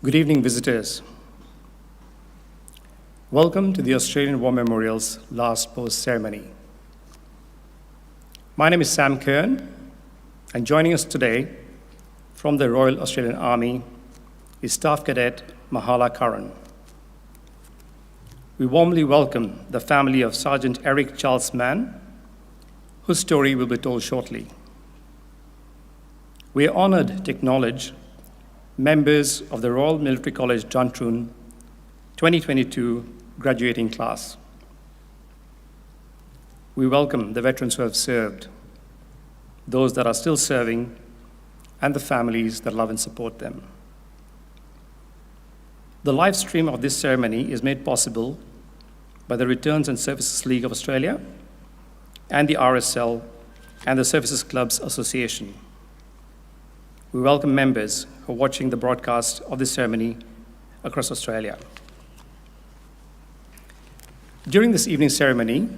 Good evening, visitors. Welcome to the Australian War Memorial's last post ceremony. My name is Sam Kern, and joining us today from the Royal Australian Army is Staff Cadet Mahala Curran. We warmly welcome the family of Sergeant Eric Charles Mann, whose story will be told shortly. We are honored to acknowledge members of the Royal Military College Duntroon 2022 graduating class. We welcome the veterans who have served, those that are still serving, and the families that love and support them. The live stream of this ceremony is made possible by the Returns and Services League of Australia and the RSL and the Services Clubs Association. We welcome members who are watching the broadcast of this ceremony across Australia. During this evening ceremony,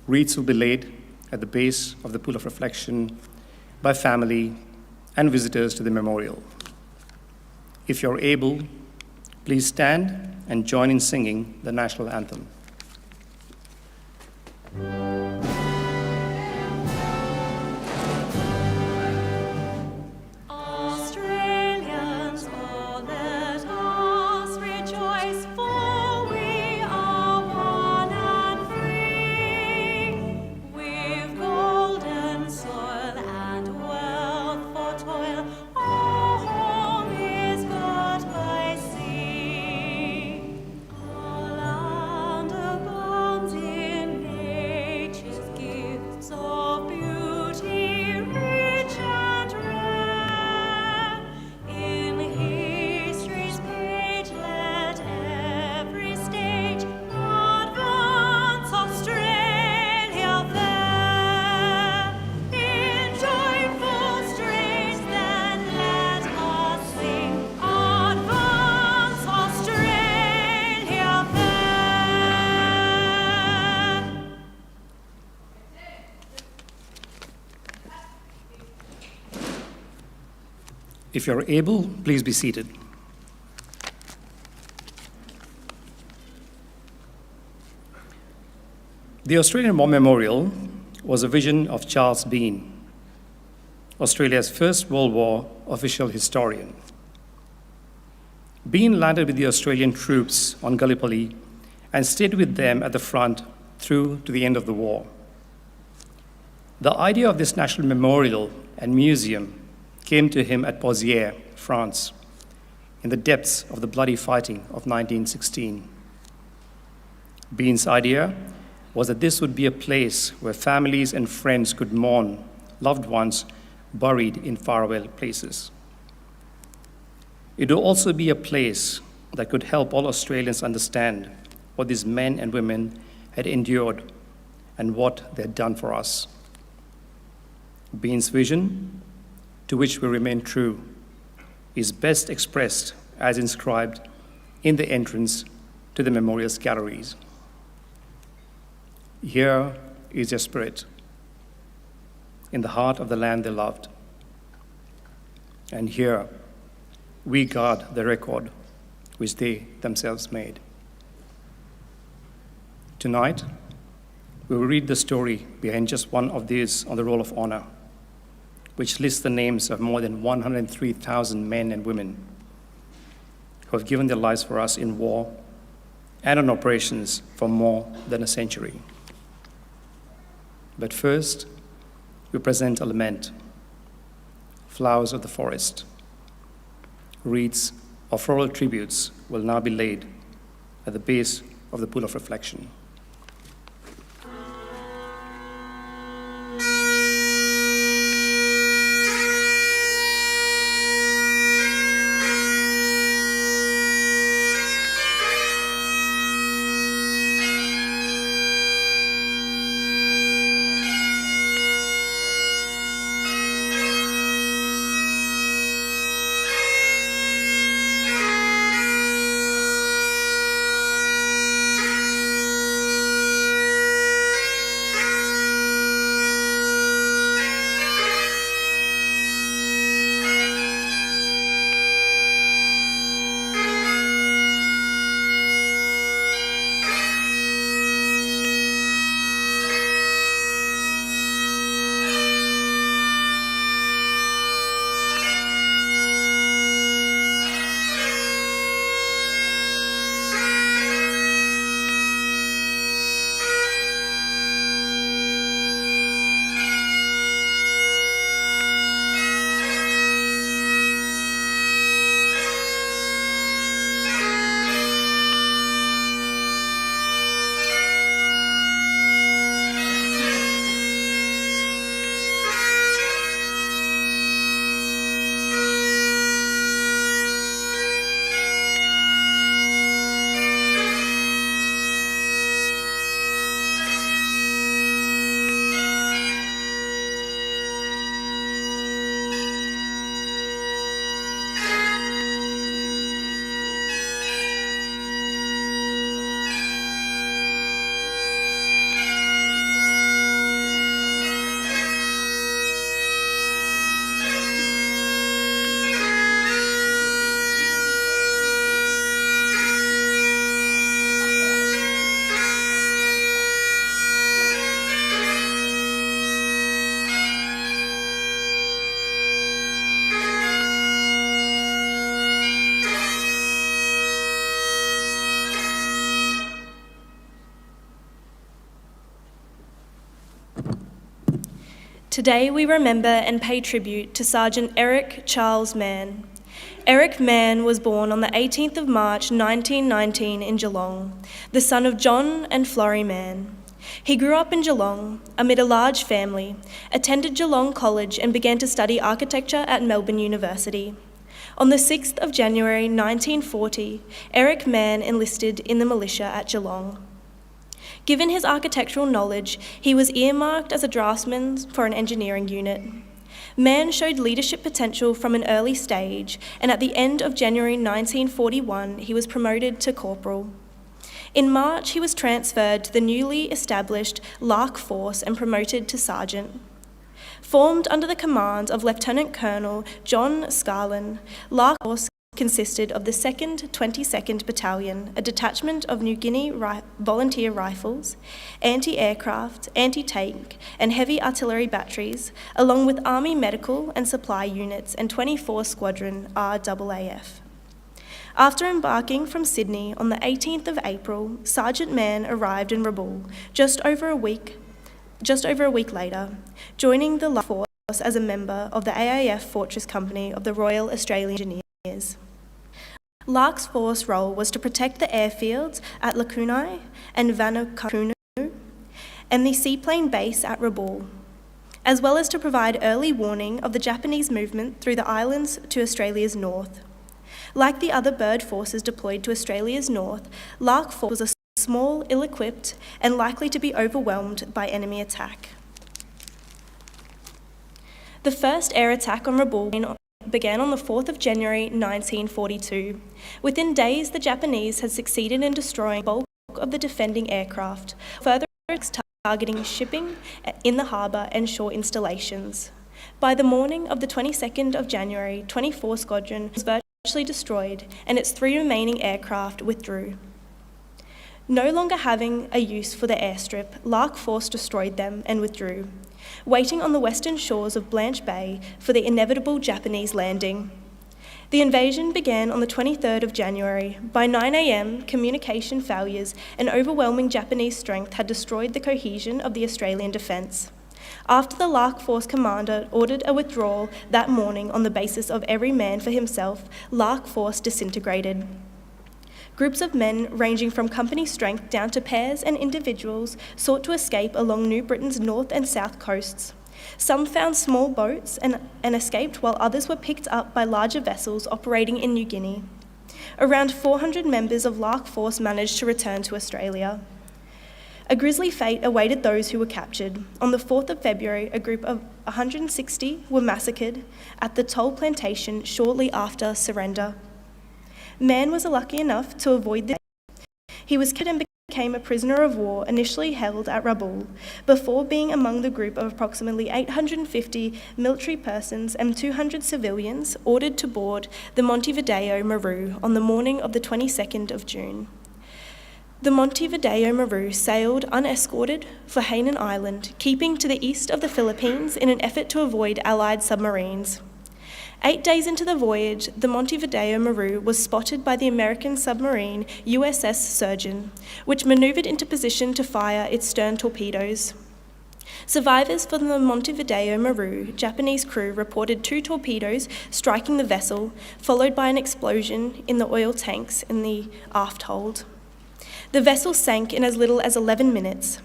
wreaths will be laid at the base of the pool of reflection by family and visitors to the memorial. If you're able, please stand and join in singing the national anthem. If you're able, please be seated. The Australian War Memorial was a vision of Charles Bean, Australia's First World War official historian. Bean landed with the Australian troops on Gallipoli and stayed with them at the front through to the end of the war. The idea of this national memorial and museum came to him at Pozières, France, in the depths of the bloody fighting of 1916. Bean's idea was that this would be a place where families and friends could mourn loved ones buried in faraway places. It would also be a place that could help all Australians understand what these men and women had endured and what they had done for us. Bean's vision, to which we remain true, is best expressed as inscribed in the entrance to the memorial's galleries. Here is their spirit, in the heart of the land they loved. And here we guard the record which they themselves made. Tonight, we will read the story behind just one of these on the Roll of Honor, which lists the names of more than 103,000 men and women who have given their lives for us in war and on operations for more than a century. But first, we present a lament, flowers of the forest. Wreaths of floral tributes will now be laid at the base of the pool of reflection. Today we remember and pay tribute to Sergeant Eric Charles Mann. Eric Mann was born on the 18th of March 1919 in Geelong, the son of John and Florrie Mann. He grew up in Geelong amid a large family, attended Geelong College and began to study architecture at Melbourne University. On the 6th of January 1940, Eric Mann enlisted in the militia at Geelong. Given his architectural knowledge, he was earmarked as a draftsman for an engineering unit. Mann showed leadership potential from an early stage, and at the end of January 1941, he was promoted to corporal. In March, he was transferred to the newly established Lark Force and promoted to sergeant. Formed under the command of Lieutenant Colonel John Scarlin, Lark Force consisted of the 2nd 22nd Battalion, a detachment of New Guinea volunteer rifles, anti-aircraft, anti-tank and heavy artillery batteries, along with Army medical and supply units and 24 Squadron RAAF. After embarking from Sydney on the 18th of April, Sergeant Mann arrived in Rabaul just over a week later, joining the Lark Force as a member of the AAF Fortress Company of the Royal Australian Engineers. Lark's force role was to protect the airfields at Lakunai and Vanuatu and the seaplane base at Rabaul, as well as to provide early warning of the Japanese movement through the islands to Australia's north. Like the other bird forces deployed to Australia's north, Lark Force was a small, ill-equipped, and likely to be overwhelmed by enemy attack. The first air attack on Rabaul began on the 4th of January 1942. Within days, the Japanese had succeeded in destroying the bulk of the defending aircraft, further targeting shipping in the harbour and shore installations. By the morning of the 22nd of January, 24 Squadron was virtually destroyed, and its 3 remaining aircraft withdrew. No longer having a use for the airstrip, Lark Force destroyed them and withdrew, waiting on the western shores of Blanche Bay for the inevitable Japanese landing. The invasion began on the 23rd of January. By 9 a.m, communication failures and overwhelming Japanese strength had destroyed the cohesion of the Australian defence. After the Lark Force commander ordered a withdrawal that morning on the basis of every man for himself, Lark Force disintegrated. Groups of men ranging from company strength down to pairs and individuals sought to escape along New Britain's north and south coasts. Some found small boats and escaped, while others were picked up by larger vessels operating in New Guinea. Around 400 members of Lark Force managed to return to Australia. A grisly fate awaited those who were captured. On the 4th of February, a group of 160 were massacred at the Toll Plantation shortly after surrender. Mann was lucky enough to avoid this. He was killed and became a prisoner of war initially held at Rabaul, before being among the group of approximately 850 military persons and 200 civilians ordered to board the Montevideo Maru on the morning of the 22nd of June. The Montevideo Maru sailed unescorted for Hainan Island, keeping to the east of the Philippines in an effort to avoid Allied submarines. 8 days into the voyage, the Montevideo Maru was spotted by the American submarine USS Surgeon, which manoeuvred into position to fire its stern torpedoes. Survivors from the Montevideo Maru Japanese crew reported 2 torpedoes striking the vessel, followed by an explosion in the oil tanks in the aft hold. The vessel sank in as little as 11 minutes.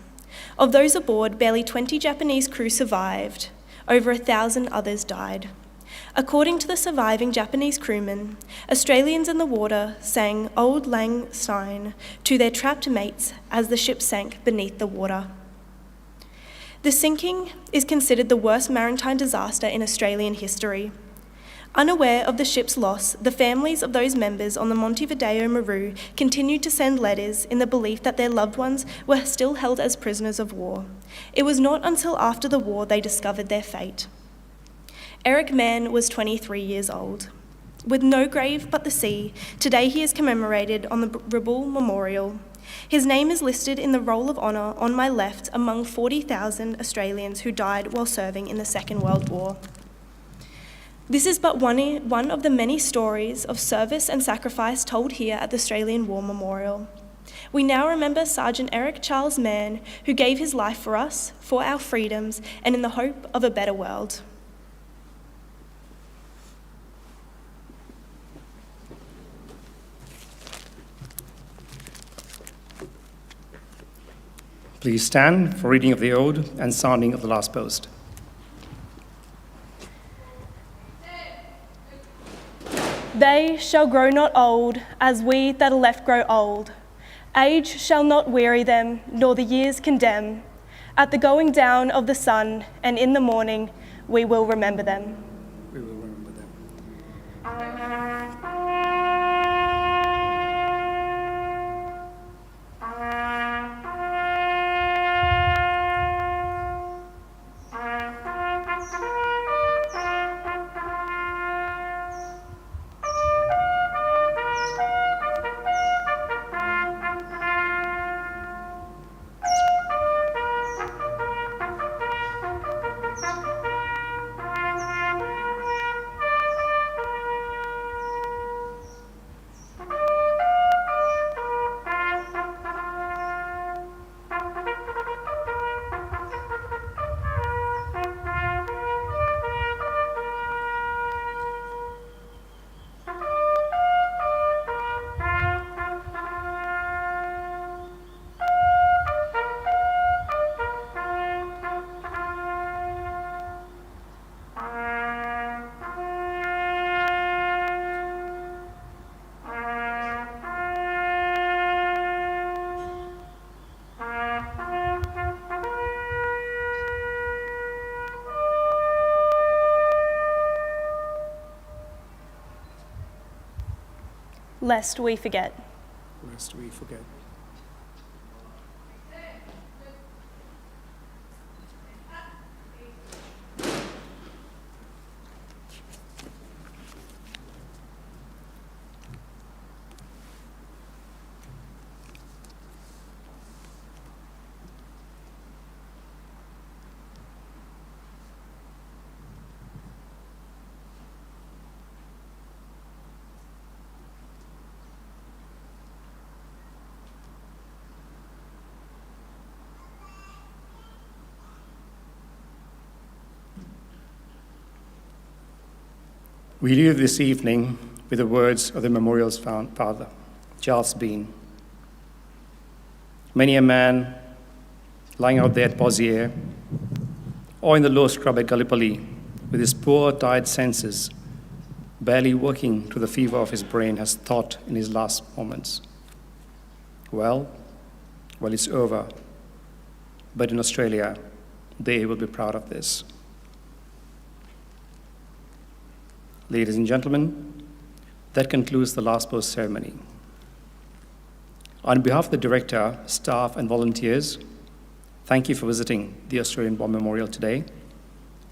Of those aboard, barely 20 Japanese crew survived. Over 1,000 others died. According to the surviving Japanese crewmen, Australians in the water sang Auld Lang Syne to their trapped mates as the ship sank beneath the water. The sinking is considered the worst maritime disaster in Australian history. Unaware of the ship's loss, the families of those members on the Montevideo Maru continued to send letters in the belief that their loved ones were still held as prisoners of war. It was not until after the war they discovered their fate. Eric Mann was 23 years old. With no grave but the sea, today he is commemorated on the Rabaul Memorial. His name is listed in the Roll of Honour on my left among 40,000 Australians who died while serving in the Second World War. This is but one of the many stories of service and sacrifice told here at the Australian War Memorial. We now remember Sergeant Eric Charles Mann, who gave his life for us, for our freedoms, and in the hope of a better world. Please stand for reading of the ode and sounding of the last post. They shall grow not old, as we that are left grow old. Age shall not weary them, nor the years condemn. At the going down of the sun, and in the morning, we will remember them. We will remember them. Lest we forget. Lest we forget. We leave this evening with the words of the memorial's father, Charles Bean. Many a man lying out there at Pozier or in the low scrub at Gallipoli with his poor, tired senses barely working to the fever of his brain has thought in his last moments, well, it's over. But in Australia, they will be proud of this. Ladies and gentlemen, that concludes the last post ceremony. On behalf of the director, staff, and volunteers, thank you for visiting the Australian War Memorial today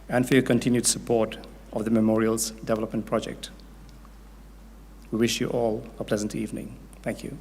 and for your continued support of the Memorial's development project. We wish you all a pleasant evening. Thank you.